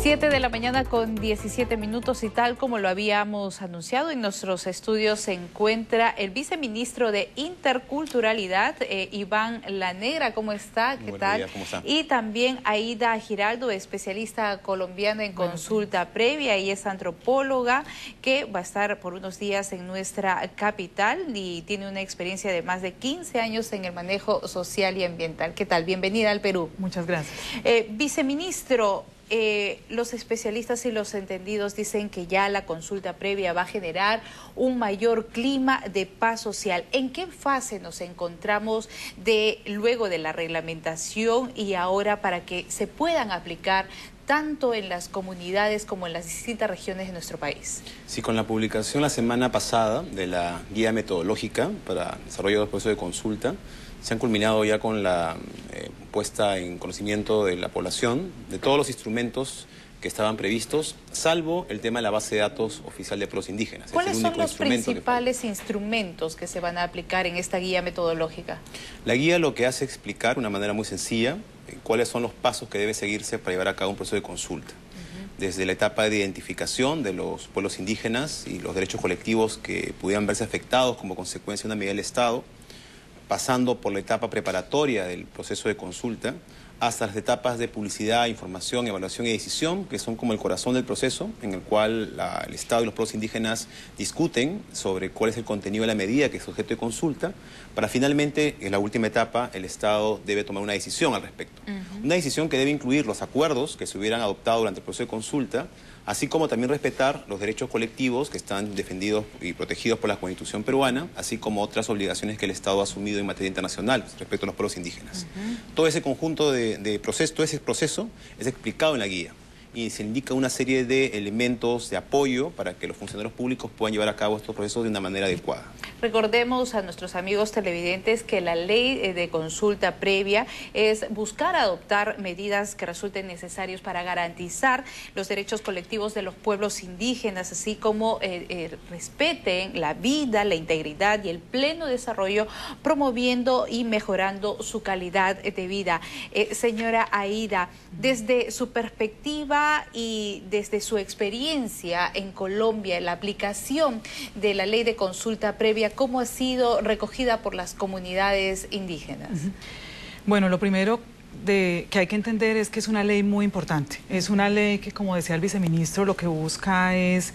7 de la mañana con 17 minutos y tal como lo habíamos anunciado, en nuestros estudios se encuentra el viceministro de Interculturalidad, Iván La Negra. ¿Cómo está? ¿Qué tal? Días, ¿cómo está? Y también Aida Giraldo, especialista colombiana en consulta previa y es antropóloga que va a estar por unos días en nuestra capital y tiene una experiencia de más de 15 años en el manejo social y ambiental. ¿Qué tal? Bienvenida al Perú. Muchas gracias. Viceministro, los especialistas y los entendidos dicen que ya la consulta previa va a generar un mayor clima de paz social. ¿En qué fase nos encontramos luego de la reglamentación y ahora para que se puedan aplicar tanto en las comunidades como en las distintas regiones de nuestro país? Sí, con la publicación la semana pasada de la guía metodológica para el desarrollo del proceso de consulta, se han culminado ya con la puesta en conocimiento de la población de todos los instrumentos que estaban previstos, salvo el tema de la base de datos oficial de pueblos indígenas. ¿Cuáles son los principales instrumentos que se van a aplicar en esta guía metodológica? La guía lo que hace es explicar de una manera muy sencilla cuáles son los pasos que debe seguirse para llevar a cabo un proceso de consulta. Desde la etapa de identificación de los pueblos indígenas y los derechos colectivos que pudieran verse afectados como consecuencia de una medida del Estado, pasando por la etapa preparatoria del proceso de consulta, hasta las etapas de publicidad, información, evaluación y decisión, que son como el corazón del proceso, en el cual el Estado y los pueblos indígenas discuten sobre cuál es el contenido de la medida que es objeto de consulta, para finalmente, en la última etapa, el Estado debe tomar una decisión al respecto. Una decisión que debe incluir los acuerdos que se hubieran adoptado durante el proceso de consulta, así como también respetar los derechos colectivos que están defendidos y protegidos por la Constitución peruana, así como otras obligaciones que el Estado ha asumido en materia internacional respecto a los pueblos indígenas. Todo ese conjunto de procesos, todo ese proceso es explicado en la guía y se indica una serie de elementos de apoyo para que los funcionarios públicos puedan llevar a cabo estos procesos de una manera adecuada. Recordemos a nuestros amigos televidentes que la ley de consulta previa es buscar adoptar medidas que resulten necesarias para garantizar los derechos colectivos de los pueblos indígenas, así como respeten la vida, la integridad y el pleno desarrollo, promoviendo y mejorando su calidad de vida. Señora Aida, desde su perspectiva y desde su experiencia en Colombia, la aplicación de la ley de consulta previa, ¿cómo ha sido recogida por las comunidades indígenas? Bueno, lo primero que hay que entender es que es una ley muy importante. Es una ley que, como decía el viceministro, lo que busca es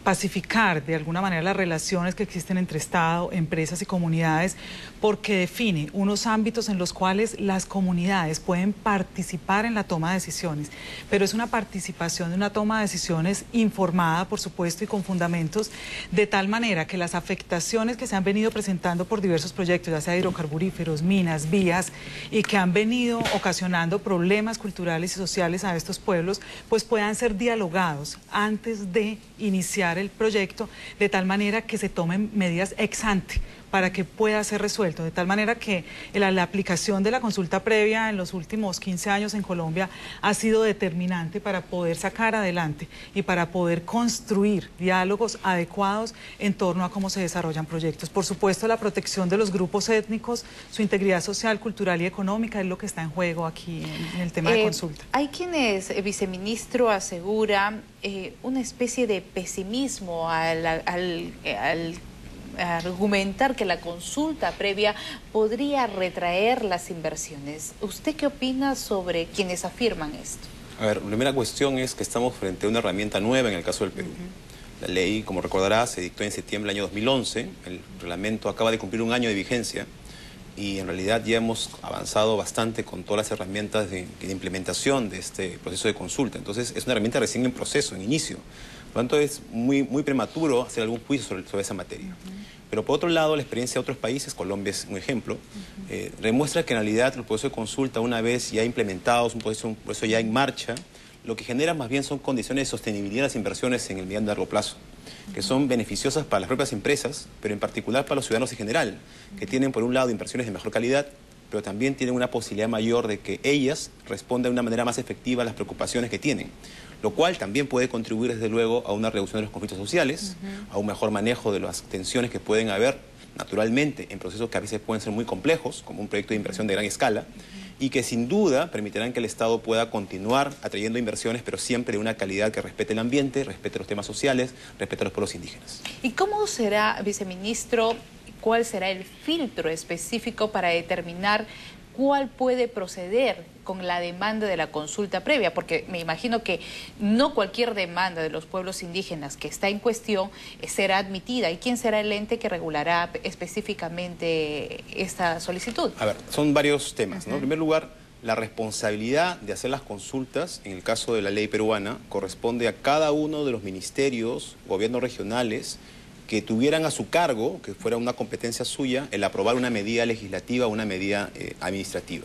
pacificar de alguna manera las relaciones que existen entre Estado, empresas y comunidades, porque define unos ámbitos en los cuales las comunidades pueden participar en la toma de decisiones, pero es una participación de una toma de decisiones informada, por supuesto, y con fundamentos, de tal manera que las afectaciones que se han venido presentando por diversos proyectos, ya sea hidrocarburíferos, minas, vías, y que han venido ocasionando problemas culturales y sociales a estos pueblos, pues puedan ser dialogados antes de iniciar el proyecto, de tal manera que se tomen medidas ex ante para que pueda ser resuelto, de tal manera que la aplicación de la consulta previa en los últimos 15 años en Colombia ha sido determinante para poder sacar adelante y para poder construir diálogos adecuados en torno a cómo se desarrollan proyectos. Por supuesto, la protección de los grupos étnicos, su integridad social, cultural y económica es lo que está en juego aquí en el tema de consulta. Hay quienes, viceministro, aseguran una especie de pesimismo al argumentar que la consulta previa podría retraer las inversiones. ¿Usted qué opina sobre quienes afirman esto? A ver, la primera cuestión es que estamos frente a una herramienta nueva en el caso del Perú. La ley, como recordará, se dictó en septiembre del año 2011, el reglamento acaba de cumplir un año de vigencia y en realidad ya hemos avanzado bastante con todas las herramientas de implementación de este proceso de consulta. Entonces es una herramienta recién en proceso, en inicio. Por lo tanto es muy prematuro hacer algún juicio sobre esa materia. Pero por otro lado, la experiencia de otros países, Colombia es un ejemplo, demuestra que en realidad el proceso de consulta, una vez ya implementado, un proceso ya en marcha, lo que genera más bien son condiciones de sostenibilidad de las inversiones en el mediano y largo plazo, que son beneficiosas para las propias empresas, pero en particular para los ciudadanos en general, que tienen por un lado inversiones de mejor calidad, pero también tienen una posibilidad mayor de que ellas respondan de una manera más efectiva a las preocupaciones que tienen, lo cual también puede contribuir desde luego a una reducción de los conflictos sociales, a un mejor manejo de las tensiones que pueden haber naturalmente en procesos que a veces pueden ser muy complejos, como un proyecto de inversión de gran escala, y que sin duda permitirán que el Estado pueda continuar atrayendo inversiones, pero siempre de una calidad que respete el ambiente, respete los temas sociales, respete a los pueblos indígenas. ¿Y cómo será, viceministro, cuál será el filtro específico para determinar cuál puede proceder con la demanda de la consulta previa? Porque me imagino que no cualquier demanda de los pueblos indígenas que está en cuestión será admitida. ¿Y quién será el ente que regulará específicamente esta solicitud? A ver, son varios temas, ¿no? En primer lugar, la responsabilidad de hacer las consultas, en el caso de la ley peruana, corresponde a cada uno de los ministerios, gobiernos regionales, que tuvieran a su cargo, que fuera una competencia suya, el aprobar una medida legislativa o una medida administrativa.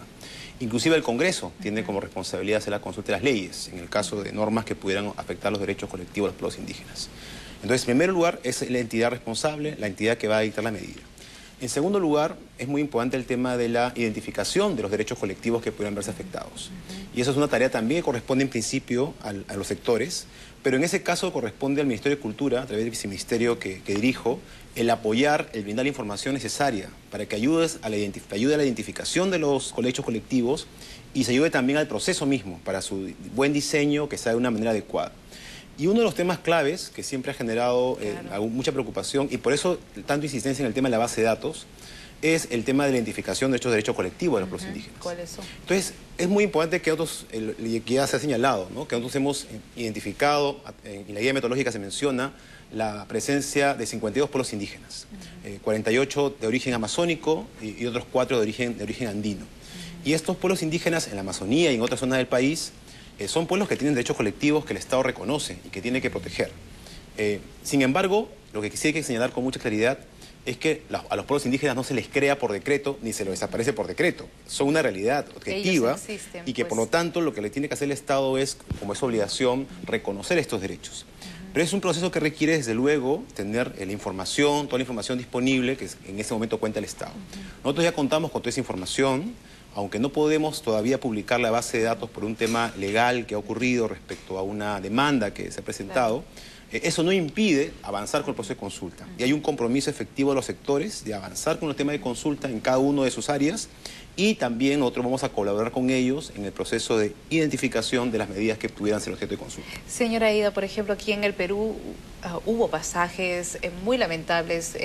Inclusive el Congreso tiene como responsabilidad hacer la consulta de las leyes, en el caso de normas que pudieran afectar los derechos colectivos de los pueblos indígenas. Entonces, en primer lugar, es la entidad responsable, la entidad que va a dictar la medida. En segundo lugar, es muy importante el tema de la identificación de los derechos colectivos que pudieran verse afectados. Y eso es una tarea también que corresponde en principio a los sectores, pero en ese caso corresponde al Ministerio de Cultura, a través del viceministerio que dirijo, el apoyar, el brindar la información necesaria para que ayude a la identificación de los derechos colectivos y se ayude también al proceso mismo, para su buen diseño, que sea de una manera adecuada. Y uno de los temas claves que siempre ha generado mucha preocupación, y por eso tanta insistencia en el tema de la base de datos, es el tema de la identificación de estos derechos colectivos de los pueblos indígenas. ¿Cuáles son? Entonces, es muy importante que nosotros, que ya se ha señalado, ¿no?, que nosotros hemos identificado, en la guía metodológica se menciona la presencia de 52 pueblos indígenas, 48 de origen amazónico y otros 4 de origen andino. Y estos pueblos indígenas en la Amazonía y en otras zonas del país son pueblos que tienen derechos colectivos que el Estado reconoce y que tiene que proteger. Sin embargo, lo que sí hay que señalar con mucha claridad es que a los pueblos indígenas no se les crea por decreto ni se los desaparece por decreto. Son una realidad objetiva y que por lo tanto lo que le tiene que hacer el Estado es, como es obligación, reconocer estos derechos. Pero es un proceso que requiere, desde luego, tener la información, toda la información disponible que en ese momento cuenta el Estado. Nosotros ya contamos con toda esa información, aunque no podemos todavía publicar la base de datos por un tema legal que ha ocurrido respecto a una demanda que se ha presentado. Eso no impide avanzar con el proceso de consulta. Y hay un compromiso efectivo de los sectores de avanzar con el tema de consulta en cada una de sus áreas, y también nosotros vamos a colaborar con ellos en el proceso de identificación de las medidas que pudieran ser objeto de consulta. Señora Aida, por ejemplo, aquí en el Perú hubo pasajes muy lamentables,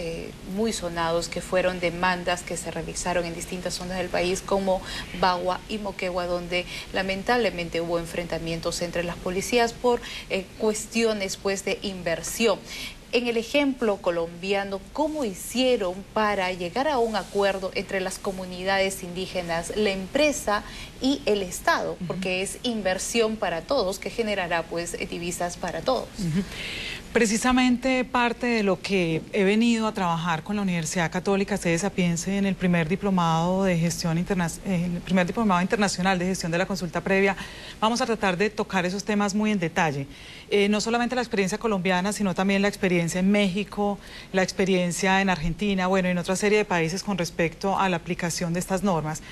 muy sonados, que fueron demandas que se realizaron en distintas zonas del país, como Bagua y Moquegua, donde lamentablemente hubo enfrentamientos entre las policías por cuestiones, pues, de inversión. En el ejemplo colombiano, ¿cómo hicieron para llegar a un acuerdo entre las comunidades indígenas, la empresa y el Estado? Porque es inversión para todos, que generará, pues, divisas para todos. Precisamente parte de lo que he venido a trabajar con la Universidad Católica Sede Sapiense en el primer diplomado de gestión internacional de gestión de la consulta previa, vamos a tratar de tocar esos temas muy en detalle. No solamente la experiencia colombiana, sino también la experiencia en México, la experiencia en Argentina, bueno, en otra serie de países con respecto a la aplicación de estas normas.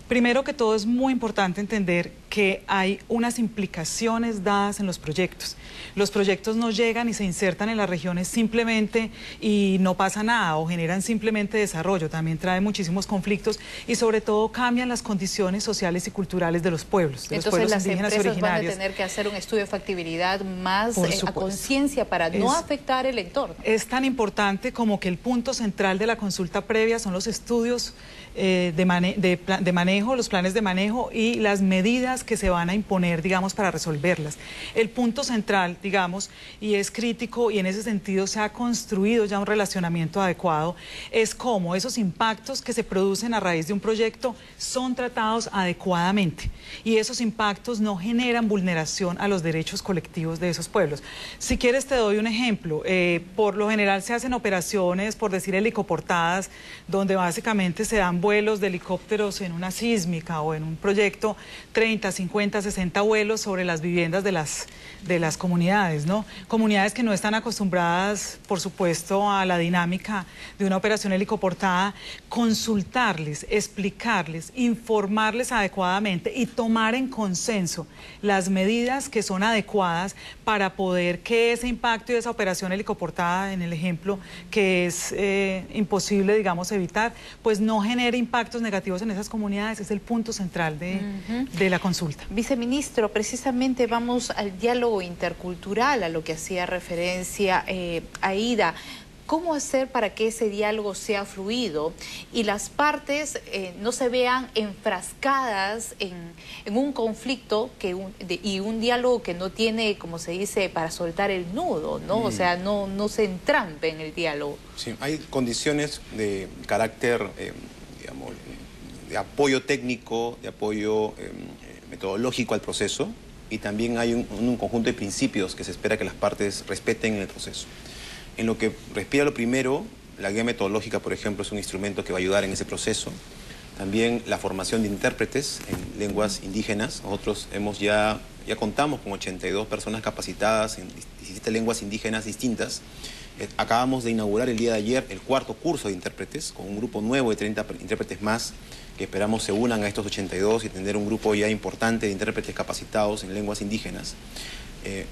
Primero que todo, es muy importante entender que hay unas implicaciones dadas en los proyectos. Los proyectos no llegan y se insertan en las regiones simplemente y no pasa nada, o generan simplemente desarrollo. También traen muchísimos conflictos y sobre todo cambian las condiciones sociales y culturales de los pueblos, de los pueblos indígenas y originarios. Entonces las empresas van a tener que hacer un estudio de factibilidad más a conciencia para no afectar el entorno. Es tan importante como que el punto central de la consulta previa son los estudios de manejo, los planes de manejo y las medidas que se van a imponer, digamos, para resolverlas. El punto central, digamos, y es crítico, y en ese sentido se ha construido ya un relacionamiento adecuado, es cómo esos impactos que se producen a raíz de un proyecto son tratados adecuadamente, y esos impactos no generan vulneración a los derechos colectivos de esos pueblos. Si quieres te doy un ejemplo. Por lo general se hacen operaciones, por decir helicoportadas, donde básicamente se dan vuelos de helicópteros en una sísmica o en un proyecto, 30, 50, 60 vuelos sobre las viviendas de las comunidades, ¿no? Comunidades que no están acostumbradas, por supuesto, a la dinámica de una operación helicoportada. Consultarles, explicarles, informarles adecuadamente y tomar en consenso las medidas que son adecuadas para poder que ese impacto y esa operación helicoportada, en el ejemplo, que es imposible, digamos, evitar, pues no genere genere impactos negativos en esas comunidades es el punto central de la consulta. Viceministro, precisamente vamos al diálogo intercultural, a lo que hacía referencia Aida. ¿Cómo hacer para que ese diálogo sea fluido y las partes no se vean enfrascadas en un conflicto y un diálogo que no tiene, como se dice, para soltar el nudo, ¿no? O sea, no se entrampe en el diálogo. Sí, hay condiciones de carácter, digamos, de apoyo técnico, de apoyo metodológico al proceso, y también hay un conjunto de principios que se espera que las partes respeten en el proceso. En lo que respira lo primero, la guía metodológica, por ejemplo, es un instrumento que va a ayudar en ese proceso. También la formación de intérpretes en lenguas indígenas. Nosotros ya contamos con 82 personas capacitadas en 17 lenguas indígenas distintas. Acabamos de inaugurar el día de ayer el 4º curso de intérpretes, con un grupo nuevo de 30 intérpretes más, que esperamos se unan a estos 82 y tener un grupo ya importante de intérpretes capacitados en lenguas indígenas.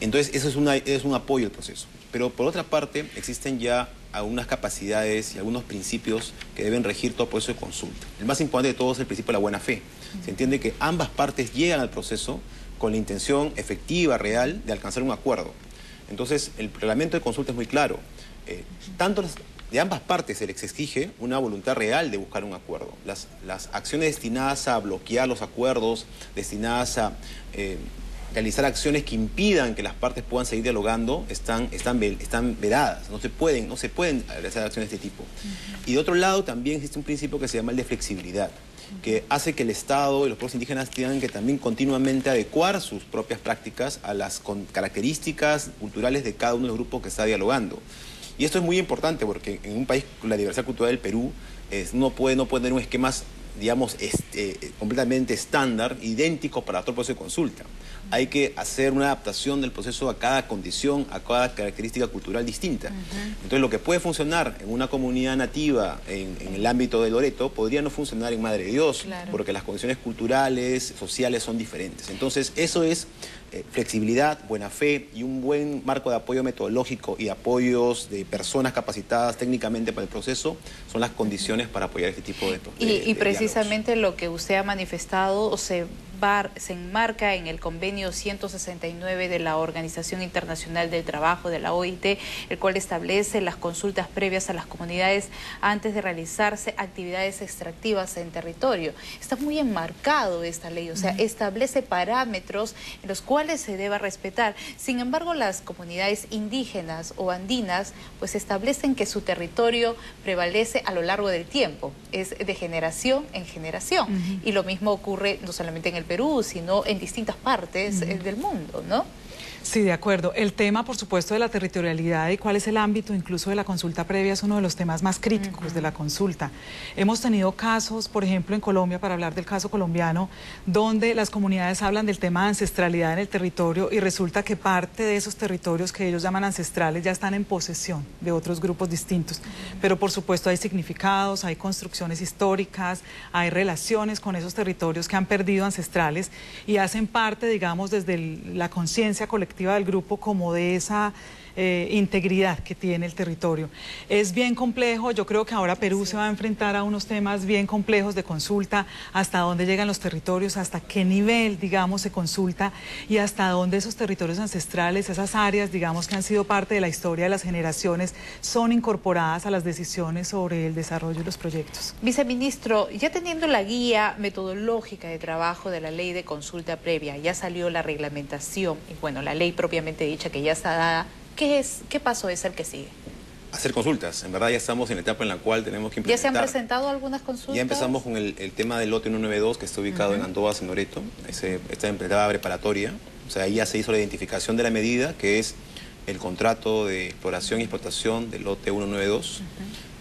Entonces, eso es un apoyo al proceso. Pero por otra parte, existen ya algunas capacidades y algunos principios que deben regir todo proceso de consulta. El más importante de todos es el principio de la buena fe. Se entiende que ambas partes llegan al proceso con la intención efectiva, real, de alcanzar un acuerdo. Entonces, el reglamento de consulta es muy claro. De ambas partes se les exige una voluntad real de buscar un acuerdo. Las acciones destinadas a bloquear los acuerdos, destinadas a realizar acciones que impidan que las partes puedan seguir dialogando, están vedadas, no se pueden realizar acciones de este tipo. Y de otro lado también existe un principio que se llama el de flexibilidad, que hace que el Estado y los pueblos indígenas tengan que también continuamente adecuar sus propias prácticas a las características culturales de cada uno de los grupos que está dialogando. Y esto es muy importante porque en un país con la diversidad cultural del Perú, no puede tener un esquema, digamos, completamente estándar, idéntico para todo el proceso de consulta. Hay que hacer una adaptación del proceso a cada condición, a cada característica cultural distinta. Entonces, lo que puede funcionar en una comunidad nativa en el ámbito de Loreto, podría no funcionar en Madre de Dios, porque las condiciones culturales, sociales son diferentes. Entonces, eso es flexibilidad, buena fe y un buen marco de apoyo metodológico y apoyos de personas capacitadas técnicamente para el proceso son las condiciones para apoyar este tipo de y precisamente diálogos. Lo que usted ha manifestado se enmarca en el convenio 169 de la Organización Internacional del Trabajo, de la OIT, el cual establece las consultas previas a las comunidades antes de realizarse actividades extractivas en territorio. Está muy enmarcado esta ley, o sea, establece parámetros en los cuales se deba respetar. Sin embargo, las comunidades indígenas o andinas pues establecen que su territorio prevalece a lo largo del tiempo, es de generación en generación. Y lo mismo ocurre no solamente en el Perú, sino en distintas partes del mundo, ¿no? Sí, de acuerdo. El tema, por supuesto, de la territorialidad y cuál es el ámbito incluso de la consulta previa es uno de los temas más críticos de la consulta. Hemos tenido casos, por ejemplo, en Colombia, para hablar del caso colombiano, donde las comunidades hablan del tema de ancestralidad en el territorio y resulta que parte de esos territorios que ellos llaman ancestrales ya están en posesión de otros grupos distintos. Pero, por supuesto, hay significados, hay construcciones históricas, hay relaciones con esos territorios que han perdido ancestrales y hacen parte, digamos, desde la conciencia colectiva del grupo como de esa integridad que tiene el territorio. Es bien complejo, yo creo que ahora Perú se va a enfrentar a unos temas bien complejos de consulta, hasta dónde llegan los territorios, hasta qué nivel, digamos, se consulta y hasta dónde esos territorios ancestrales, esas áreas, digamos, que han sido parte de la historia de las generaciones, son incorporadas a las decisiones sobre el desarrollo de los proyectos. Viceministro, ya teniendo la guía metodológica de trabajo de la ley de consulta previa, ya salió la reglamentación y bueno, la ley propiamente dicha que ya está dada, ¿qué paso es el que sigue? Hacer consultas. En verdad ya estamos en la etapa en la cual tenemos que implementar. ¿Ya se han presentado algunas consultas? Ya empezamos con el tema del lote 192 que está ubicado en Andovas, en Loreto. Está en etapa preparatoria. O sea, ahí ya se hizo la identificación de la medida, que es el contrato de exploración y explotación del lote 192.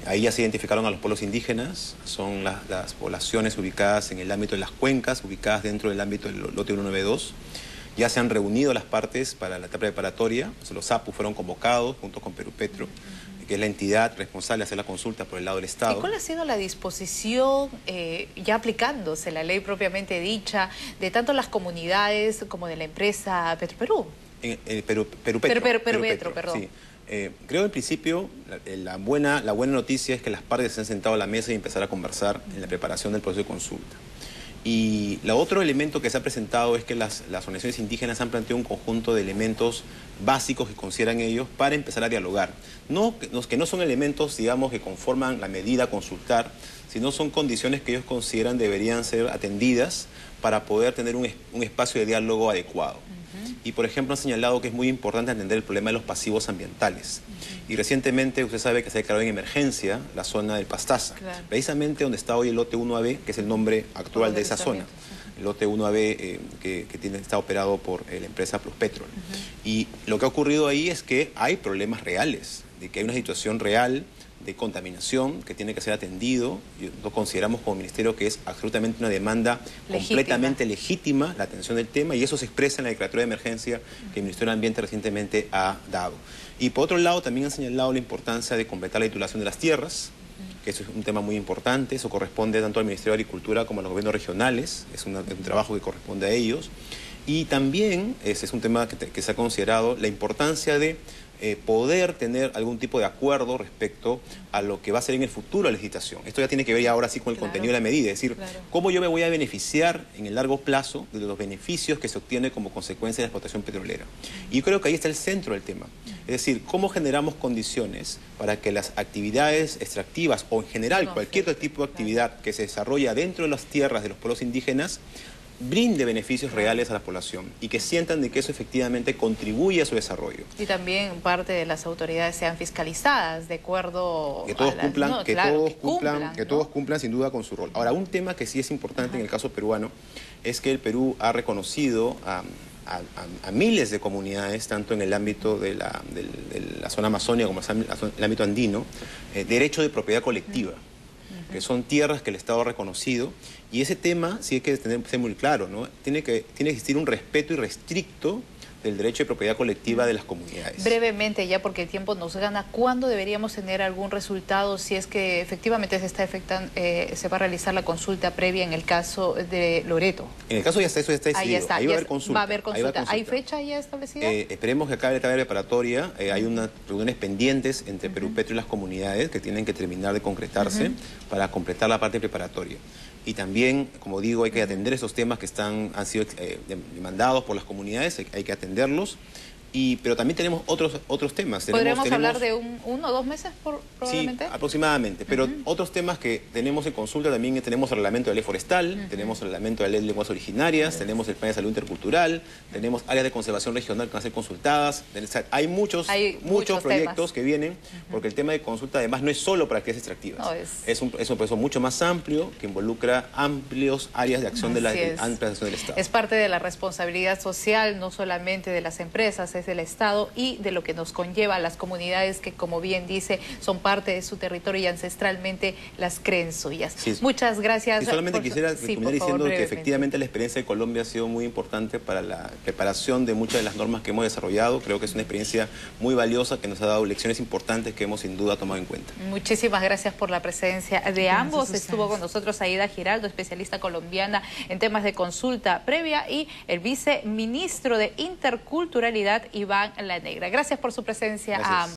Ahí ya se identificaron a los pueblos indígenas, son las poblaciones ubicadas en el ámbito de las cuencas, ubicadas dentro del ámbito del lote 192. Ya se han reunido las partes para la etapa preparatoria, los APU fueron convocados junto con Perupetro, que es la entidad responsable de hacer la consulta por el lado del Estado. ¿Y cuál ha sido la disposición, ya aplicándose la ley propiamente dicha, de tanto las comunidades como de la empresa Petroperú? Perupetro, perdón. Sí. Creo en principio la buena noticia es que las partes se han sentado a la mesa y empezar a conversar en la preparación del proceso de consulta. Y el otro elemento que se ha presentado es que las organizaciones indígenas han planteado un conjunto de elementos básicos que consideran ellos para empezar a dialogar. Que no son elementos, digamos, que conforman la medida a consultar, sino son condiciones que ellos consideran deberían ser atendidas para poder tener un espacio de diálogo adecuado. Y, por ejemplo, han señalado que es muy importante atender el problema de los pasivos ambientales. Y recientemente usted sabe que se ha declarado en emergencia la zona del Pastaza, precisamente donde está hoy el lote 1AB, que es el nombre actual de esa zona. El lote 1AB que está operado por la empresa Pluspetrol. Y lo que ha ocurrido ahí es que hay problemas reales, de que hay una situación real de contaminación que tiene que ser atendido. Nosotros consideramos como ministerio que es absolutamente una demanda completamente legítima la atención del tema, y eso se expresa en la declaratoria de emergencia que el Ministerio de Ambiente recientemente ha dado. Y por otro lado también han señalado la importancia de completar la titulación de las tierras, que eso es un tema muy importante. Eso corresponde tanto al Ministerio de Agricultura como a los gobiernos regionales, es un trabajo que corresponde a ellos. Y también ese es un tema que se ha considerado, la importancia de poder tener algún tipo de acuerdo respecto a lo que va a ser en el futuro la legislación. Esto ya tiene que ver ya ahora sí con el contenido de la medida, es decir, cómo yo me voy a beneficiar en el largo plazo de los beneficios que se obtienen como consecuencia de la explotación petrolera. Y yo creo que ahí está el centro del tema. Es decir, cómo generamos condiciones para que las actividades extractivas o en general cualquier otro tipo de actividad que se desarrolla dentro de las tierras de los pueblos indígenas brinde beneficios reales a la población y que sientan de que eso efectivamente contribuye a su desarrollo. Y también parte de las autoridades sean fiscalizadas de acuerdo que todos a cumplan, no, que claro, todos cumplan sin duda con su rol. Ahora, un tema que sí es importante en el caso peruano es que el Perú ha reconocido a miles de comunidades, tanto en el ámbito de la zona amazónica como en el ámbito andino, derecho de propiedad colectiva. Que son tierras que el Estado ha reconocido, y ese tema sí hay que ser muy claro, ¿no? Tiene que existir un respeto irrestricto del derecho de propiedad colectiva de las comunidades. Brevemente, ya porque el tiempo nos gana, ¿cuándo deberíamos tener algún resultado si es que efectivamente se va a realizar la consulta previa en el caso de Loreto? En el caso eso ya está decidido. Ahí va a haber consulta. Va a haber consulta. ¿Hay fecha ya establecida? Esperemos que acabe la etapa preparatoria. Hay unas reuniones pendientes entre Perú Petro y las comunidades que tienen que terminar de concretarse para completar la parte preparatoria. Y también, como digo, hay que atender esos temas que han sido demandados por las comunidades, hay que atenderlos. Pero también tenemos otros temas. ¿Podríamos hablar de 1 o 2 meses probablemente? Sí, aproximadamente. Pero otros temas que tenemos en consulta también tenemos el reglamento de ley forestal, tenemos el reglamento de ley de lenguas originarias, tenemos el plan de salud intercultural, tenemos áreas de conservación regional que van a ser consultadas. Hay muchos proyectos temas que vienen, porque el tema de consulta además no es solo para actividades extractivas. No, es un proceso mucho más amplio que involucra amplias áreas de acción del Estado. Es parte de la responsabilidad social, no solamente de las empresas, del Estado y de lo que nos conlleva a las comunidades que, como bien dice, son parte de su territorio y ancestralmente las creen suyas. Muchas gracias. Y solamente quisiera terminar diciendo que efectivamente la experiencia de Colombia ha sido muy importante para la preparación de muchas de las normas que hemos desarrollado. Creo que es una experiencia muy valiosa que nos ha dado lecciones importantes que hemos sin duda tomado en cuenta. Muchísimas gracias por la presencia de ambos. Estuvo con nosotros Aida Giraldo, especialista colombiana en temas de consulta previa, y el viceministro de Interculturalidad, Iván La Negra. Gracias por su presencia a ambos.